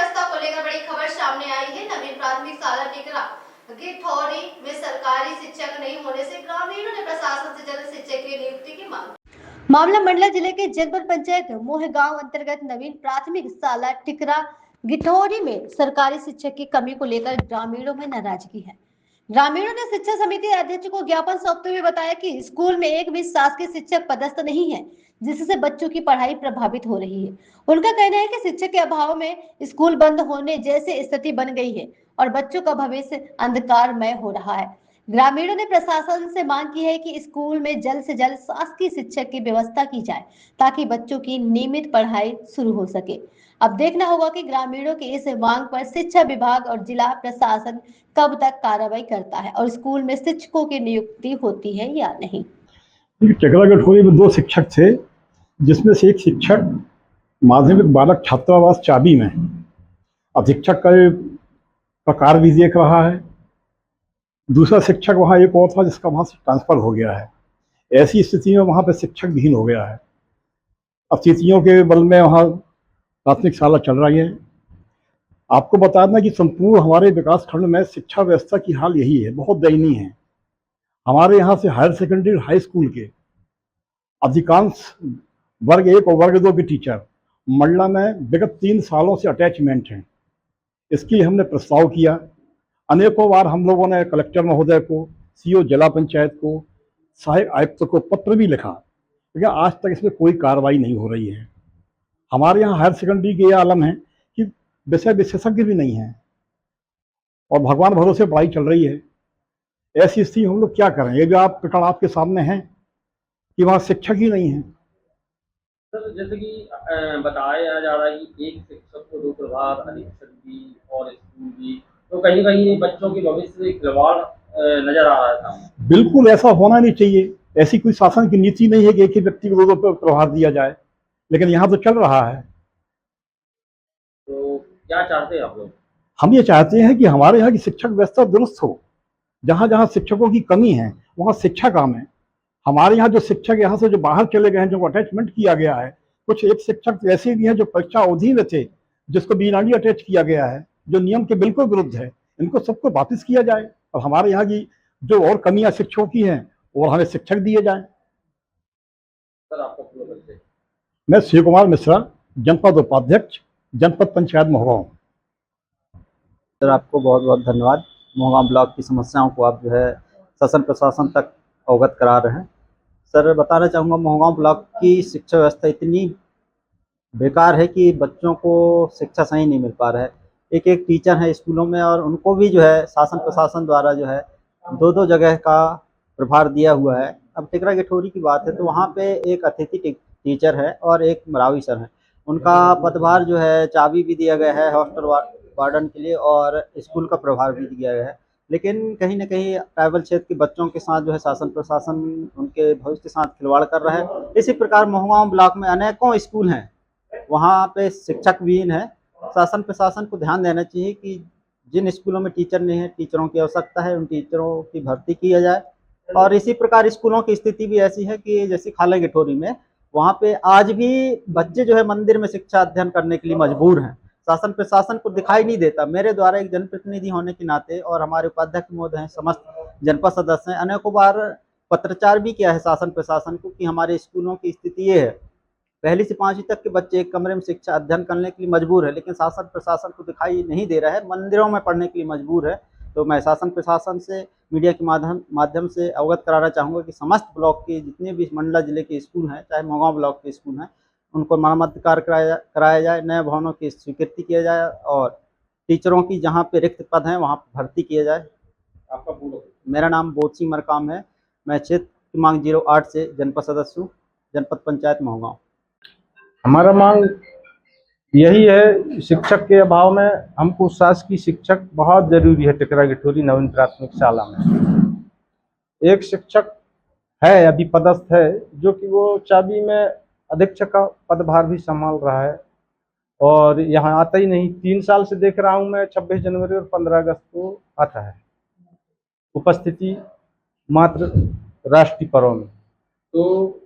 व्यवस्था को लेकर बड़ी खबर सामने आई है। नवीन प्राथमिक शाला टिकरा गिठौरी में सरकारी शिक्षक नहीं होने से ग्रामीणों ने प्रशासन से जल्द शिक्षक की नियुक्ति की मांग। मामला मंडला जिले के जनपद पंचायत मोहगांव अंतर्गत नवीन प्राथमिक शाला टिकरा गिठौरी में सरकारी शिक्षक की कमी को लेकर ग्रामीणों में नाराजगी है। ग्रामीणों ने शिक्षा समिति अध्यक्ष को ज्ञापन सौंपते हुए बताया कि स्कूल में एक भी शासकीय शिक्षक पदस्थ नहीं है, जिससे बच्चों की पढ़ाई प्रभावित हो रही है। उनका कहना है कि शिक्षक के अभाव में स्कूल बंद होने जैसी स्थिति बन गई है और बच्चों का भविष्य अंधकारमय हो रहा है। ग्रामीणों ने प्रशासन से मांग की है कि स्कूल में जल्द से जल्द शासकीय शिक्षक की व्यवस्था की जाए ताकि बच्चों की नियमित पढ़ाई शुरू हो सके। अब देखना होगा कि ग्रामीणों की इस मांग पर शिक्षा विभाग और जिला प्रशासन कब तक कार्रवाई करता है और स्कूल में शिक्षकों की नियुक्ति होती है या नहीं। टिकरा गठौरी में 2 शिक्षक थे, जिसमें से एक शिक्षक माध्यमिक बालक छात्रावास चाबी में अधीक्षक का कार्य भी देख रहा है। दूसरा शिक्षक वहाँ एक और था जिसका वहाँ से ट्रांसफर हो गया है। ऐसी स्थिति में वहाँ पर शिक्षक विहीन हो गया है। अतिथियों के बल में वहाँ प्राथमिक शाला चल रही है। आपको बता दें कि संपूर्ण हमारे विकास खंड में शिक्षा व्यवस्था की हाल यही है, बहुत दयनीय है। हमारे यहाँ से हायर सेकेंडरी हाई स्कूल के अधिकांश वर्ग 1 और वर्ग 2 के टीचर मंडला में विगत 3 सालों से अटैचमेंट हैं। इसकी हमने प्रस्ताव किया, अनेकों बार हम लोगों ने कलेक्टर महोदय को, सीओ जिला पंचायत को, सहायक आयुक्त को पत्र भी लिखा, लेकिन आज तक इसमें कोई कार्रवाई नहीं हो रही है। हमारे यहाँ हायर सेकेंडरी के ये आलम है कि विषय विशेषज्ञ भी नहीं है और भगवान भरोसे पढ़ाई चल रही है। ऐसी स्थिति हम लोग क्या करें? ये भी आप प्रकरण आपके सामने है कि वहाँ शिक्षक ही नहीं है। सर, जैसे कि बताया जा रहा है कि एक शिक्षक को 2 प्रभार, अधीक्षक भी और स्कूल भी, तो कहीं कहीं बच्चों के भविष्य से खिलवाड़ नजर आ रहा था। बिल्कुल ऐसा होना नहीं चाहिए। ऐसी कोई शासन की नीति नहीं है कि एक ही व्यक्ति को 2 प्रभार दिया जाए, लेकिन यहाँ तो चल रहा है। तो क्या चाहते हैं आप लोग? हम ये चाहते हैं कि हमारे यहाँ की शिक्षक व्यवस्था दुरुस्त हो। जहाँ जहाँ शिक्षकों की कमी है वहाँ शिक्षा काम है। हमारे यहाँ जो शिक्षक यहाँ से जो बाहर चले गए हैं, जो अटैचमेंट किया गया है, कुछ एक शिक्षक ऐसे भी हैं जो परीक्षा अवधि में थे, जिसको बिना अटैच किया गया है, जो नियम के बिल्कुल विरुद्ध है। इनको सबको वापस किया जाए और हमारे यहाँ की जो और कमियां शिक्षकों की हैं और हमें शिक्षक दिए जाएं। सर, आपका पूरा परिचय? मैं शिव कुमार मिश्रा, जनपद उपाध्यक्ष, जनपद पंचायत मोहगांव। सर, आपको बहुत बहुत धन्यवाद। मोहगांव ब्लॉक की समस्याओं को आप जो है शासन प्रशासन तक अवगत करा रहे हैं। सर, बताना चाहूँगा मोहगांव ब्लॉक की शिक्षा व्यवस्था इतनी बेकार है कि बच्चों को शिक्षा सही नहीं मिल पा रहा है। एक एक टीचर हैं स्कूलों में और उनको भी जो है शासन प्रशासन द्वारा जो है 2-2 जगह का प्रभार दिया हुआ है। अब टिकरा गिठौरी की बात है तो वहाँ पे एक अतिथि टीचर है और एक मरावी सर है। उनका पदभार जो है चाबी भी दिया गया है हॉस्टल वार्डन के लिए और स्कूल का प्रभार भी दिया गया है। लेकिन कहीं न कहीं ट्राइबल क्षेत्र के बच्चों के साथ जो है शासन प्रशासन उनके भविष्य के साथ खिलवाड़ कर रहा है। इसी प्रकार मोहगांव ब्लॉक में अनेकों स्कूल हैं, वहाँ पे शिक्षक विहीन है। शासन प्रशासन को ध्यान देना चाहिए कि जिन स्कूलों में टीचर नहीं है, टीचरों की आवश्यकता है, उन टीचरों की भर्ती किया जाए। और इसी प्रकार स्कूलों की स्थिति भी ऐसी है कि जैसे खाला गिठौरी में वहाँ पे आज भी बच्चे जो है मंदिर में शिक्षा अध्ययन करने के लिए मजबूर हैं। शासन प्रशासन को दिखाई नहीं देता। मेरे द्वारा एक जनप्रतिनिधि होने के नाते और हमारे उपाध्यक्ष महोदय हैं, समस्त जनपद सदस्य हैं, अनेकों बार पत्राचार भी किया है शासन प्रशासन को कि हमारे स्कूलों की स्थिति ये है, 1ली से 5वीं तक के बच्चे एक कमरे में शिक्षा अध्ययन करने के लिए मजबूर है, लेकिन शासन प्रशासन को दिखाई नहीं दे रहा है, मंदिरों में पढ़ने के लिए मजबूर है। तो मैं शासन प्रशासन से मीडिया के माध्यम से अवगत कराना चाहूँगा कि समस्त ब्लॉक के जितने भी मंडला जिले के स्कूल हैं, चाहे मोहगांव ब्लॉक के स्कूल हैं, उनको मरम्मत कार्य कराया जाए, नए भवनों की स्वीकृति किया जाए और टीचरों की जहाँ पे रिक्त पद हैं वहाँ भर्ती किया जाए। आपका पूरा? मेरा नाम बोध सिंह मरकाम है। मैं क्षेत्र क्रमांक 08 से जनपद सदस्य हूँ, जनपद पंचायत मोहगांव। हमारा मांग यही है, शिक्षक के अभाव में हमको शासकीय शिक्षक बहुत जरूरी है। टिकरा गिठौरी नवीन प्राथमिक शाला में एक शिक्षक है अभी पदस्थ है, जो कि वो चाबी में अधीक्षक का पदभार भी संभाल रहा है और यहाँ आता ही नहीं। 3 साल से देख रहा हूँ मैं, 26 जनवरी और 15 अगस्त को आता है, उपस्थिति मात्र राष्ट्रीय पर्व में। तो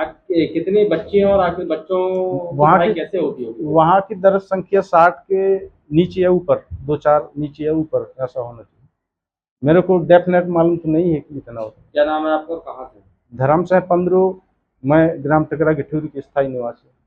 कितने बच्चे हैं और आखिर बच्चों की वहाँ पढ़ाई की- कैसे होती होगी? वहाँ की दर्ज संख्या 60 के नीचे या ऊपर, 2-4 नीचे या ऊपर ऐसा होना चाहिए। मेरे को डेफिनेट मालूम तो नहीं है कि इतना होता है। क्या नाम है आपका, कहाँ से? धर्म से 15, मैं ग्राम टिकरा गिठौरी के स्थायी निवासी हूँ।